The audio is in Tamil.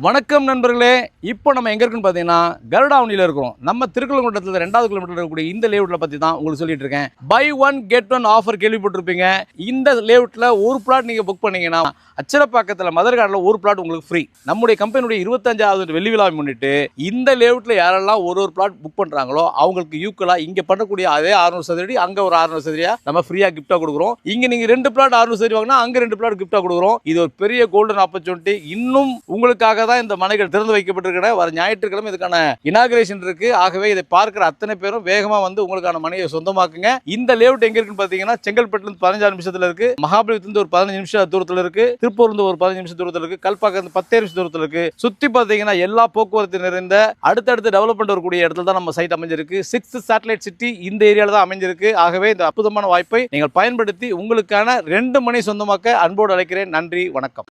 வணக்கம் நண்பர்களே. இப்போ நம்ம எங்கே இருக்குன்னு பார்த்தீங்கன்னா கருடாவணியில் இருக்கிறோம். நம்ம திருக்கலங்குன்றத்தில் 2வது கிலோமீட்டர் இருக்கக்கூடிய இந்த லேஅவுட்டில் பற்றி தான் உங்களுக்கு சொல்லிட்டு இருக்கேன். Buy one get one offer கேள்விப்பட்டிருப்பீங்க. இந்த லேஅவுட்டில் ஒரு பிளாட் நீங்கள் புக் பண்ணீங்கன்னா அச்சரப்பாக்கத்தில் மதர்காடில் ஒரு பிளாட் உங்களுக்கு ஃப்ரீ. நம்முடைய கம்பெனியுடைய 25வது வெள்ளி விழாவை முன்னிட்டு இந்த லேஅவுட்டில் யாரெல்லாம் ஒரு பிளாட் புக் பண்ணுறாங்களோ அவங்களுக்கு ஈக்குவலாக இங்கே பண்ணக்கூடிய அதே 600 சதுரடி அங்கே ஒரு 600 சதுரடியா நம்ம ஃப்ரீயாக கிஃப்டாக கொடுக்குறோம். இங்கே நீங்கள் 2 பிளாட் 600 சதுரடி வாங்கினா அங்கே 2 பிளாட் கிஃப்டாக கொடுக்குறோம். இது ஒரு பெரிய கோல்டன் ஆப்பர்ச்சுனிட்டி. இன்னும் உங்களுக்காக தான் இந்த மனைகள் திறந்து வைக்கப்பட்டிருக்கிற. வர ஞாயிற்றுக்கிழமை இதுக்கான இனாகிரேஷன் இருக்கு. ஆகவே இதை பார்க்கிற அத்தனை பேரும் வேகமா வந்து உங்களுக்கான மனையை சொந்தமாக்குங்க. இந்த லேஅவுட் எங்க இருக்குன்னு பாத்தீங்கன்னா செங்கல்பட்டுல இருந்து 15 நிமிஷத்துல இருக்கு, மகாபலிபுரத்துல ஒரு 15 நிமிஷம் தூரத்துல இருக்கு, திருப்பூர்ல இருந்து ஒரு 15 நிமிஷம் தூரத்துல இருக்கு, கல்பாக்கம் 10 நிமிஷம் தூரத்துல இருக்கு. சுத்தி பாத்தீங்கன்னா எல்லா போக்குவரத்து நிறைந்த அடுத்தடுத்து டெவலப்மெண்ட் வரக்கூடிய இடத்துல தான் நம்ம சைட் அமைஞ்சிருக்கு. 6th சேட்டலைட் சிட்டி இந்த ஏரியால தான் அமைஞ்சிருக்கு. ஆகவே இந்த அற்புதமான வாய்ப்பை நீங்கள் பயன்படுத்தி உங்களுக்கான 2 மனை சொந்தமாக்க அன்போடு அழைக்கிறேன். நன்றி, வணக்கம்.